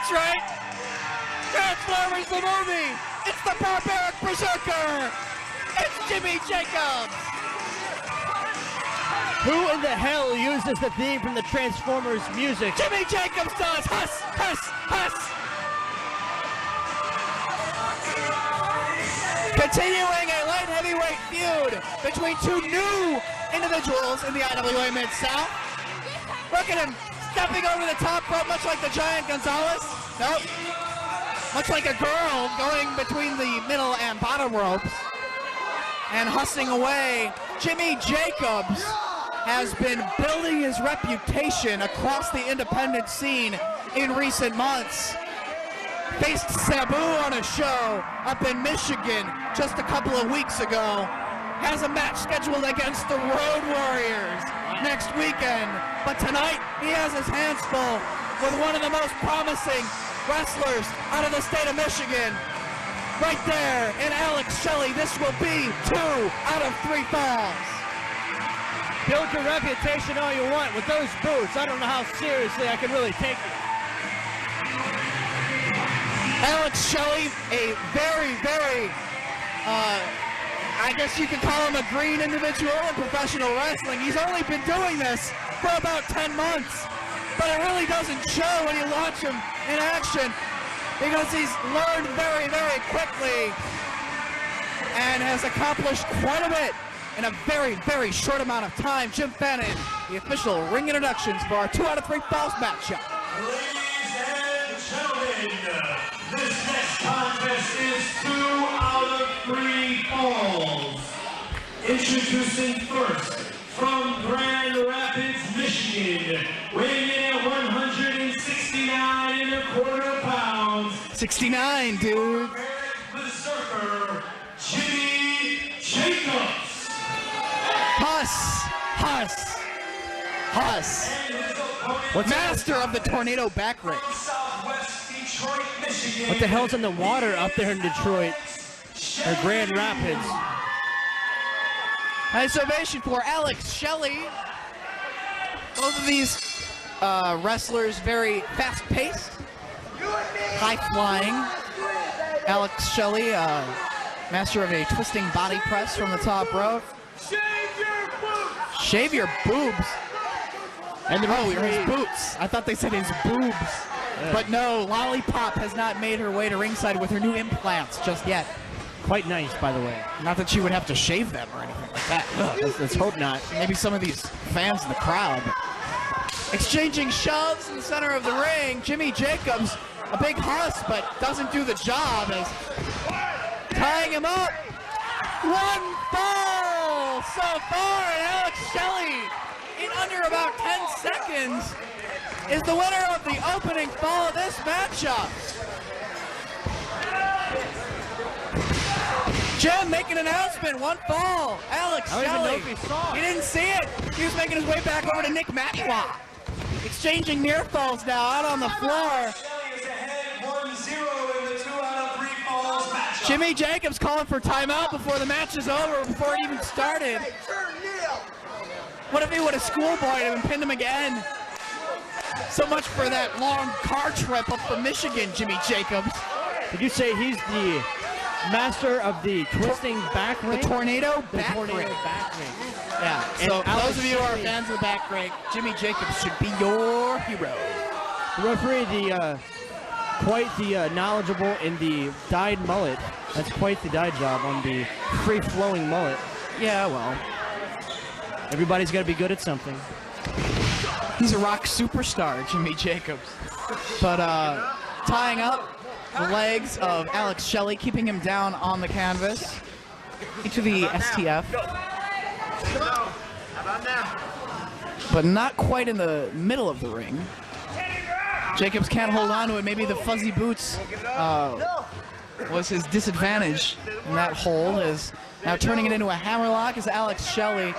That's right. Transformers the movie. It's the barbaric berserker. It's Jimmy Jacobs. Who in the hell uses the theme from the Transformers music? Jimmy Jacobs does. Huss, huss, huss. Continuing a light heavyweight feud between two new individuals in the IWA Mid-South. Look at him stepping over the top rope, much like the Giant Gonzalez. Nope. Much like a girl going between the middle and bottom ropes and hussing away. Jimmy Jacobs has been building his reputation across the independent scene in recent months. Faced Sabu on a show up in Michigan just a couple of weeks ago. Has a match scheduled against the Road Warriors next weekend. But tonight, he has his hands full with one of the most promising wrestlers out of the state of Michigan. Right there in Alex Shelley, this will be 2 out of 3 falls. Build your reputation all you want. With those boots, I don't know how seriously I can really take it. Alex Shelley, a very, very, I guess you could call him a green individual in professional wrestling. He's only been doing this for about 10 months, but it really doesn't show when you watch him in action because he's learned very, very quickly and has accomplished quite a bit in a very, very short amount of time. Jim Fannin, the official ring introductions for our 2 out of 3 falls matchup. Ladies and gentlemen, this next contest is 2 out of 3 falls. Introducing first, from Grand Rapids, Michigan, weighing in at 169 1/4 pounds. 69, dude. Berserker, Jimmy Jacobs. Huss, Huss, Huss. Master of the tornado back rake. What the hell's in the water up there in Detroit or Grand Rapids? Nice ovation for Alex Shelley. Both of these wrestlers very fast-paced, high-flying. Alex Shelley, master of a twisting body press from the top rope. Shave your boobs. And his boots. I thought they said his boobs. Yeah. But no, Lollipop has not made her way to ringside with her new implants just yet. Quite nice, by the way. Not that she would have to shave them or anything like that. Let's hope not. Maybe some of these fans in the crowd. Exchanging shoves in the center of the ring. Jimmy Jacobs, a big huss, but doesn't do the job as tying him up. 1 fall so far, and Alex Shelley, in under about 10 seconds, is the winner of the opening fall of this matchup. Jim making an announcement, 1 fall. Alex Shelley. He didn't see it. He was making his way back over to Nick Matlock. Exchanging near falls now out on the floor. Jimmy Jacobs calling for timeout before the match is over, before it even started. What if he would have schoolboyed him and pinned him again? So much for that long car trip up from Michigan, Jimmy Jacobs. Did you say he's the master of the twisting back rake? The tornado back rake. Yeah, so those of you who are fans of the back rake, Jimmy Jacobs should be your hero. The referee, quite the knowledgeable in the dyed mullet. That's quite the dye job on the free-flowing mullet. Yeah, well. Everybody's got to be good at something. He's a rock superstar, Jimmy Jacobs. But tying up the legs of Alex Shelley, keeping him down on the canvas into the STF. But not quite in the middle of the ring. Jacobs can't hold on to it. Maybe the fuzzy boots was his disadvantage in that hold. Is now turning it into a hammerlock as Alex Shelley.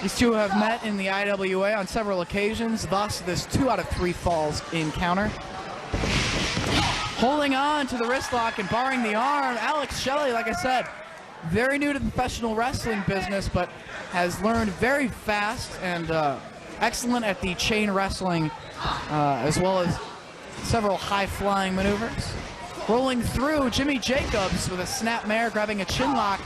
These two have met in the IWA on several occasions, thus this 2 out of 3 falls encounter. Holding on to the wrist lock and barring the arm, Alex Shelley, like I said, very new to the professional wrestling business, but has learned very fast and excellent at the chain wrestling, as well as several high-flying maneuvers. Rolling through, Jimmy Jacobs with a snapmare, grabbing a chin lock,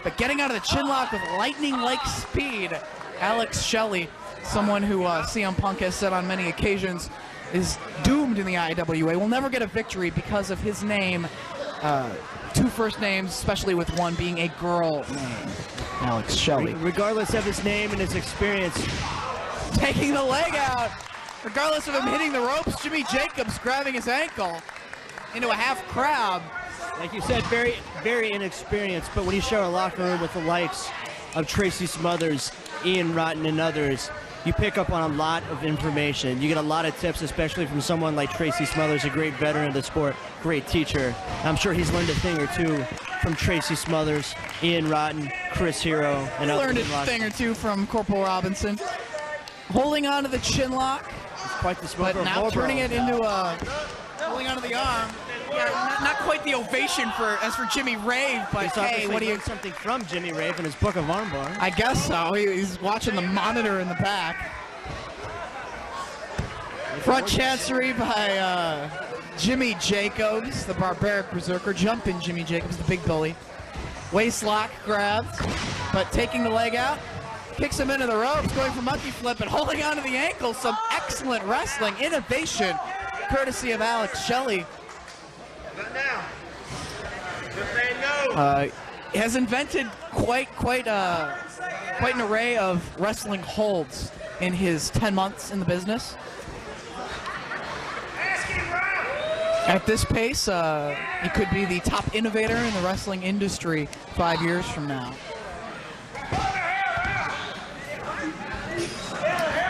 but getting out of the chin lock with lightning-like speed. Alex Shelley, someone who CM Punk has said on many occasions is doomed in the IWA, will never get a victory because of his name. Two first names, especially with one being a girl name, Alex Shelley. Regardless of his name and his experience. Taking the leg out. Regardless of him hitting the ropes, Jimmy Jacobs grabbing his ankle into a half crab. Like you said, very, very inexperienced, but when you share a locker room with the likes of Tracy Smothers, Ian Rotten, and others, you pick up on a lot of information. You get a lot of tips, especially from someone like Tracy Smothers, a great veteran of the sport, great teacher. I'm sure he's learned a thing or two from Tracy Smothers, Ian Rotten, Chris Hero, and others. Learned a thing or two from Corporal Robinson. Holding on to the chin lock, It's quite the smoker but now Marlboro. turning it into a holding onto the arm. Yeah, not quite the ovation as for Jimmy Rave, but He's hey, what do you? learned something from Jimmy Rave in his book of armbar. I guess so. He's watching the monitor in the back. Front chancery by Jimmy Jacobs, the barbaric berserker. Jumping Jimmy Jacobs, the big bully. Waist lock grabs, but taking the leg out. Kicks him into the ropes, going for monkey flip and holding onto the ankle. Some excellent wrestling innovation, courtesy of Alex Shelley. Has invented quite an array of wrestling holds in his 10 months in the business. At this pace, he could be the top innovator in the wrestling industry 5 years from now.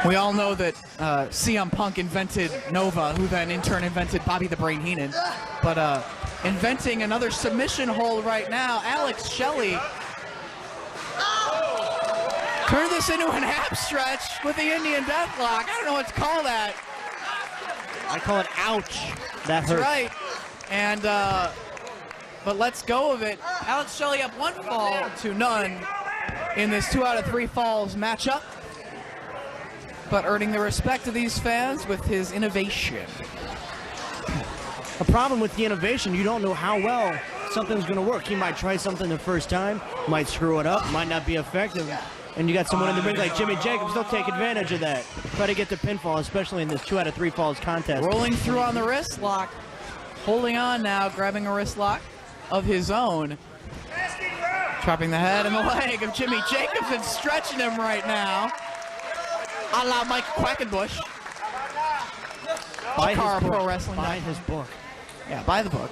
We all know that CM Punk invented Nova, who then in turn invented Bobby the Brain Heenan. But inventing another submission hold right now, Alex Shelley turned this into an ab stretch with the Indian Deathlock. I don't know what to call that. I call it ouch. That hurt. That's right. And but let's go of it. Alex Shelley up 1 fall to none in this 2 out of 3 falls matchup, but earning the respect of these fans with his innovation. A problem with the innovation, you don't know how well something's going to work. He might try something the first time, might screw it up, might not be effective. And you got someone in the ring like Jimmy Jacobs, they'll take advantage of that. Try to get the pinfall, especially in this 2 out of 3 falls contest. Rolling through on the wrist lock. Holding on now, grabbing a wrist lock of his own. Trapping the head and the leg of Jimmy Jacobs and stretching him right now. A la Mike Quackenbush. Buy Car his book. Pro Wrestling. Buy his book. Yeah, buy the book.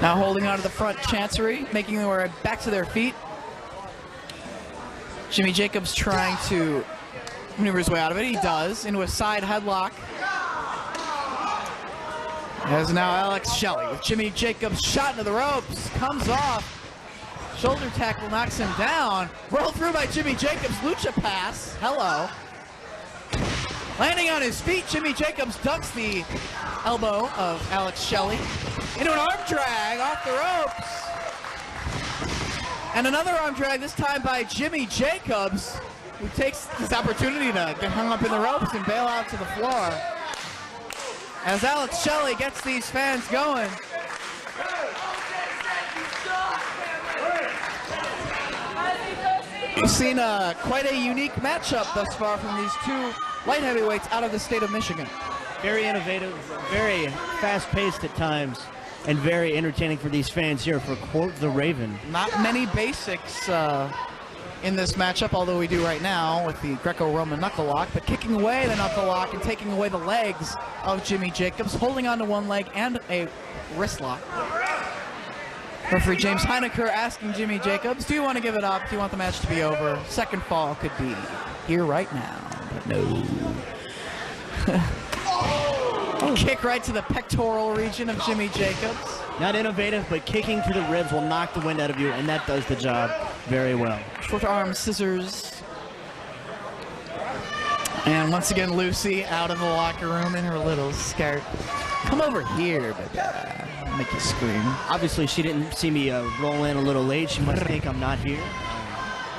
Now holding on to the front chancery, making their way back to their feet. Jimmy Jacobs trying to maneuver his way out of it. He does, into a side headlock. As now Alex Shelley with Jimmy Jacobs shot into the ropes. Comes off. Shoulder tackle knocks him down. Rolled through by Jimmy Jacobs. Lucha pass. Hello. Landing on his feet, Jimmy Jacobs ducks the elbow of Alex Shelley into an arm drag off the ropes. And another arm drag, this time by Jimmy Jacobs, who takes this opportunity to get hung up in the ropes and bail out to the floor. As Alex Shelley gets these fans going. We've seen quite a unique matchup thus far from these two light heavyweights out of the state of Michigan. Very innovative, very fast-paced at times, and very entertaining for these fans here for Quote the Raven. Not many basics in this matchup, although we do right now with the Greco-Roman knuckle lock, but kicking away the knuckle lock and taking away the legs of Jimmy Jacobs, holding onto one leg and a wrist lock. Referee James Heinecker asking Jimmy Jacobs, do you want to give it up? Do you want the match to be over? Second fall could be here right now, but no. Kick right to the pectoral region of Jimmy Jacobs. Not innovative, but kicking to the ribs will knock the wind out of you, and that does the job very well. Short arm scissors. And once again, Lucy out of the locker room in her little skirt. Come over here, baby. Make you scream. Obviously, she didn't see me roll in a little late. She must think I'm not here.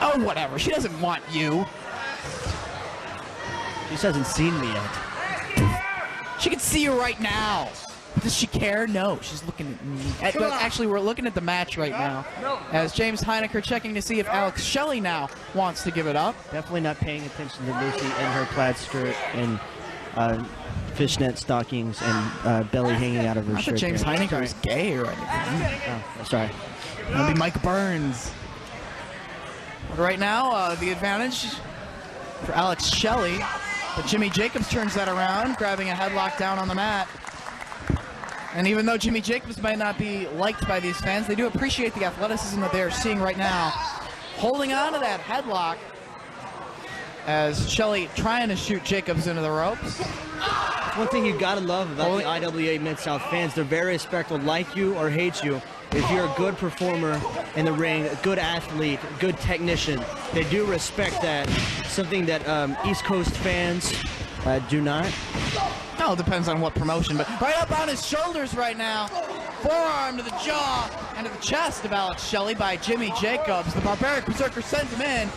Oh, whatever. She doesn't want you. She just hasn't seen me yet. She can see you right now. Does she care? No, she's looking at me. Actually, we're looking at the match right now. As James Heinecker checking to see if Alex Shelley now wants to give it up. Definitely not paying attention to Lucy and her plaid skirt and fishnet stockings and belly hanging out of her Not shirt. that James Heinecker is gay or anything. Oh, sorry. That'll be Mike Burns. But right now, the advantage for Alex Shelley. But Jimmy Jacobs turns that around, grabbing a headlock down on the mat. And even though Jimmy Jacobs might not be liked by these fans, they do appreciate the athleticism that they're seeing right now. Holding on to that headlock as Shelley trying to shoot Jacobs into the ropes. One thing you gotta love about the IWA Mid-South fans, they're very respectful, like you or hate you. If you're a good performer in the ring, a good athlete, a good technician, they do respect that. Something that East Coast fans do not. No, it depends on what promotion, but right up on his shoulders right now. Forearm to the jaw and to the chest of Alex Shelley by Jimmy Jacobs. The Barbaric Berserker sends him in,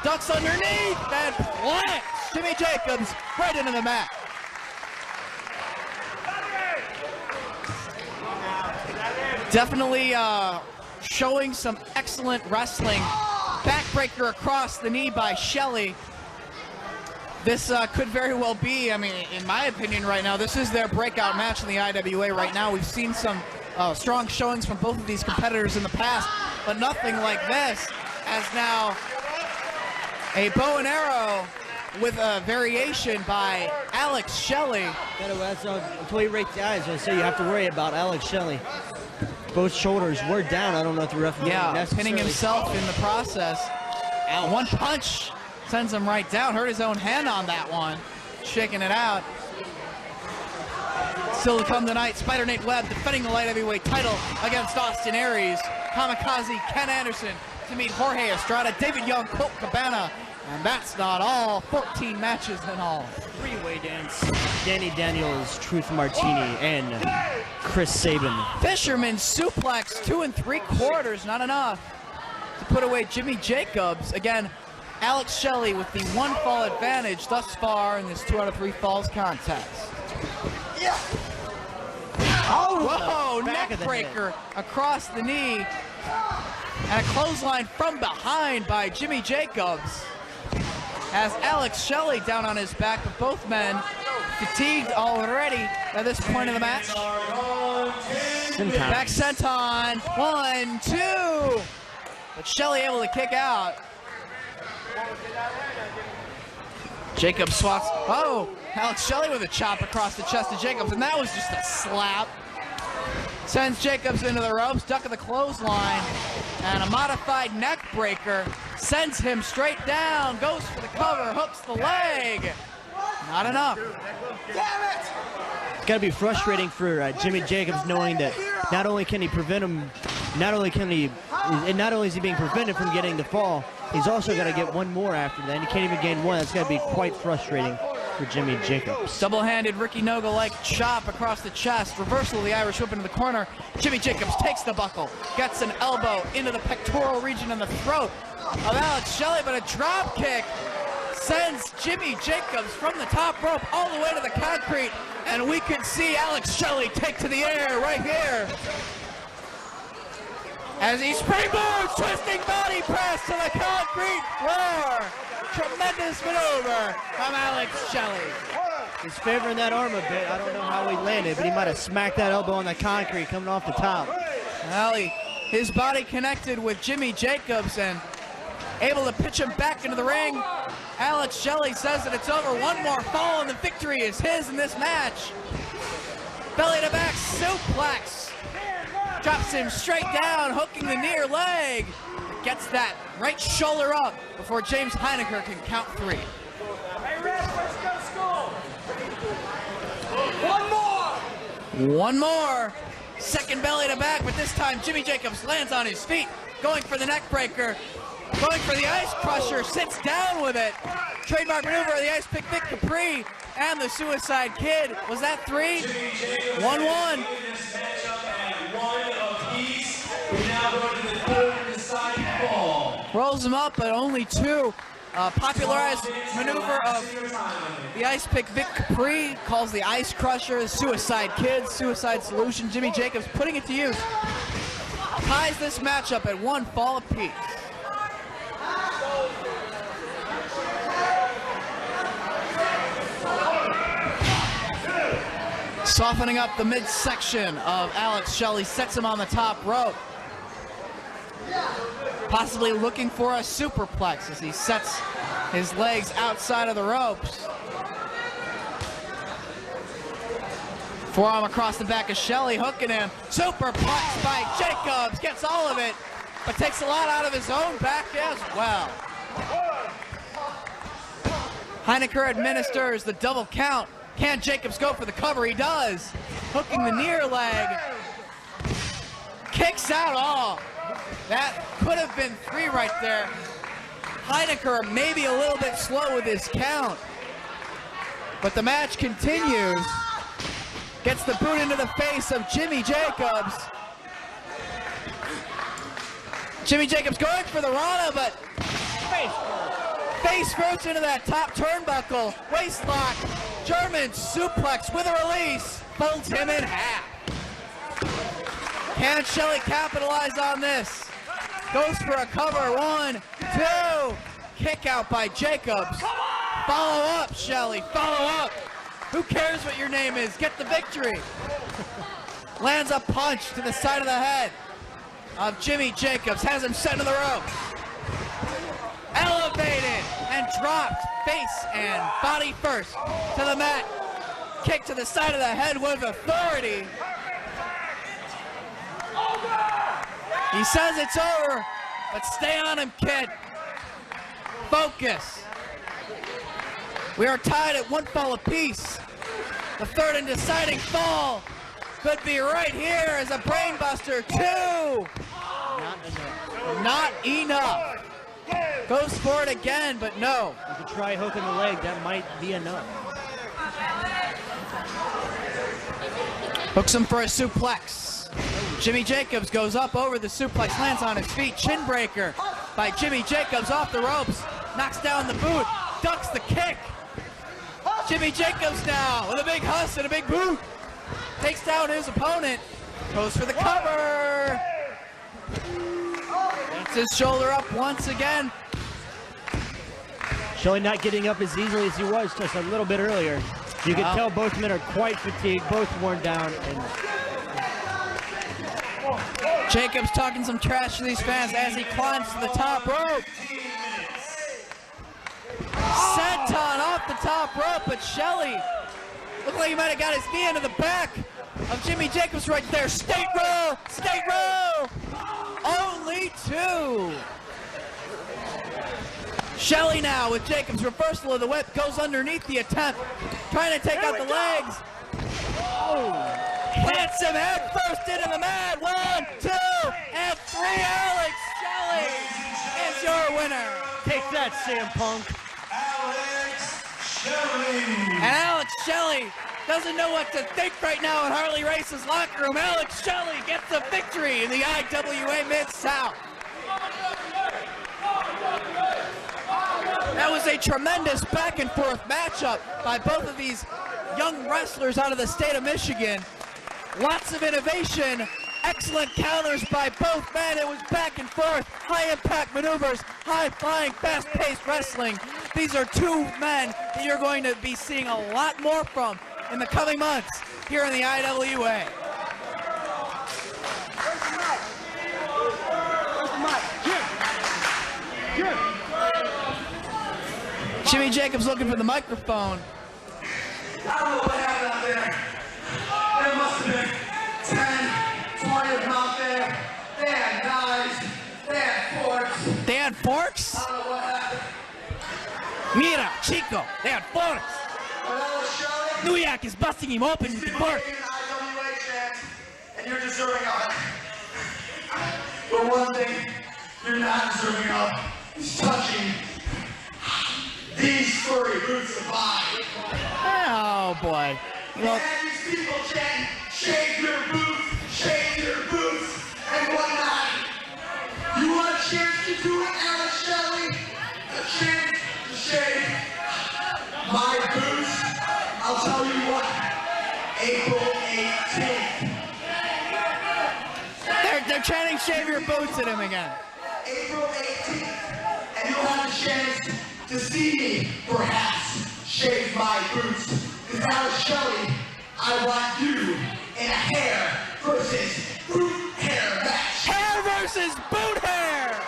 ducks underneath, and plants Jimmy Jacobs right into the mat. Definitely showing some excellent wrestling. Backbreaker across the knee by Shelley. This could very well be, I mean, in my opinion right now, this is their breakout match in the IWA right now. We've seen some strong showings from both of these competitors in the past, but nothing like this, as now a bow and arrow with a variation by Alex Shelley. Until he rakes the eyes, I'll say you have to worry about Alex Shelley. Both shoulders were down. I don't know if the referee pinning himself in the process. One punch sends him right down. Hurt his own hand on that one. Shaking it out. Still to come tonight, Spider Nate Webb defending the light heavyweight title against Austin Aries. Kamikaze Ken Anderson to meet Jorge Estrada, David Young, Colt Cabana. And that's not all. 14 matches in all. Three-way dance. Danny Daniels, Truth Martini, and Chris Sabin. Fisherman suplex 2 3/4. Not enough to put away Jimmy Jacobs. Again, Alex Shelley with the 1 fall advantage thus far in this 2 out of 3 falls contest. Whoa, neck breaker across the knee. And a clothesline from behind by Jimmy Jacobs. Has Alex Shelley down on his back, but both men fatigued already at this point of the match. Back senton, 1, 2. But Shelley able to kick out. Jacobs swats. Oh, Alex Shelley with a chop across the chest of Jacobs, and that was just a slap. Sends Jacobs into the ropes, duck of the clothesline, and a modified neck breaker sends him straight down, goes for the cover, hooks the leg. Not enough. It's got to be frustrating for Jimmy Jacobs knowing that not only can he prevent him, not only is he being prevented from getting the fall, he's also got to get one more after that. And he can't even gain one. That's got to be quite frustrating for Jimmy Jacobs. Double-handed Ricky Noga-like chop across the chest. Reversal of the Irish whip into the corner. Jimmy Jacobs takes the buckle, gets an elbow into the pectoral region and the throat of Alex Shelley, but a drop kick sends Jimmy Jacobs from the top rope all the way to the concrete, and we can see Alex Shelley take to the air right here. As he springboards, twisting body press to the concrete floor. Tremendous maneuver from Alex Shelley. He's favoring that arm a bit. I don't know how he landed, but he might have smacked that elbow on the concrete coming off the top. Well, his body connected with Jimmy Jacobs and able to pitch him back into the ring. Alex Shelley says that it's over. One more fall and the victory is his in this match. Belly to back suplex. Drops him straight down, hooking the near leg. Gets that right shoulder up before James Heinecker can count 3. Hey, Red, let's go to school. One more. Second belly to back, but this time Jimmy Jacobs lands on his feet, going for the neck breaker, going for the ice crusher, sits down with it. Trademark maneuver of the Ice Pick Vic Capri and the Suicide Kid. Was that 3? 1-1. We now go to the third deciding fall. Rolls him up, but only 2. popularized maneuver of the ice pick. Vic Capri calls the ice crusher, suicide kids, suicide solution. Jimmy Jacobs putting it to use. Ties this matchup at 1 fall apiece. Softening up the midsection of Alex Shelley, sets him on the top rope. Possibly looking for a superplex as he sets his legs outside of the ropes. Forearm across the back of Shelley, hooking him. Superplex by Jacobs, gets all of it, but takes a lot out of his own back as well. Heinecker administers the double count. Can Jacobs go for the cover? He does. Hooking the near leg. Kicks out all. That could have been 3 right there. Heinecker maybe a little bit slow with his count. But the match continues. Gets the boot into the face of Jimmy Jacobs. Jimmy Jacobs going for the Rana, but face first into that top turnbuckle. Waist lock. German suplex with a release. Folds him in half. Can Shelley capitalize on this? Goes for a cover. 1, 2. Kick out by Jacobs. Follow up, Shelley. Follow up. Who cares what your name is? Get the victory. Lands a punch to the side of the head of Jimmy Jacobs. Has him set to the rope. Elevated and dropped face and body first to the mat. Kick to the side of the head with authority. He says it's over, but stay on him, kid. Focus. We are tied at 1 fall apiece. The third and deciding fall could be right here as a brainbuster. 2. Not enough. Goes for it again, but no. You could try hooking the leg. That might be enough. Hooks him for a suplex. Jimmy Jacobs goes up over the suplex, lands on his feet. Chin breaker by Jimmy Jacobs off the ropes. Knocks down the boot. Ducks the kick. Jimmy Jacobs now with a big hustle and a big boot. Takes down his opponent. Goes for the cover. Gets his shoulder up once again. Shelley not getting up as easily as he was just a little bit earlier. You can tell both men are quite fatigued, both worn down. And Jacobs talking some trash to these fans as he climbs to the top rope. Senton off the top rope, but Shelley looked like he might have got his knee into the back of Jimmy Jacobs right there. State row! State row! Only 2. Shelley now with Jacobs, reversal of the whip, goes underneath the attempt, trying to take out the legs. Hits him head first into the mat. 1, 2, and 3. Alex Shelley is your winner. take that, CM Punk. And Alex Shelley doesn't know what to think right now in Harley Race's locker room. Alex Shelley gets the victory in the IWA Mid-South. That was a tremendous back and forth matchup by both of these young wrestlers out of the state of Michigan. Lots of innovation, excellent counters by both men. It was back and forth, high impact maneuvers, high flying, fast paced wrestling. These are two men that you're going to be seeing a lot more from in the coming months here in the IWA. Jimmy Jacobs looking for the microphone. I don't know what happened out there. There must have been 10, 20 of them out there. They had knives. They had forks. They had forks? I don't know what happened. Mira, Chico, they had forks. But that was Shelley. New York is busting him open with the You're fork. being an IWA champ, and you're deserving of it. But one thing you're not deserving of is touching these furry boots of mine. Oh boy. You know, And these people chanting, shake your boots, and whatnot. You want a chance to do it, Alex Shelley? A chance They're chanting "Shave your boots" at him again. April 18th, and you'll have the chance to see me, perhaps, shave my boots. Because now, Shelley, I want you in a hair versus boot hair match. Hair versus boot hair.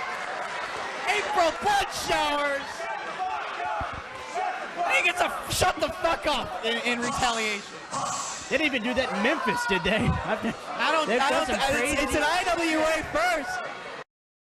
April blood showers. He gets a shut the fuck up in retaliation. They didn't even do that in Memphis, did they? I don't. They've done some It's an IWA first.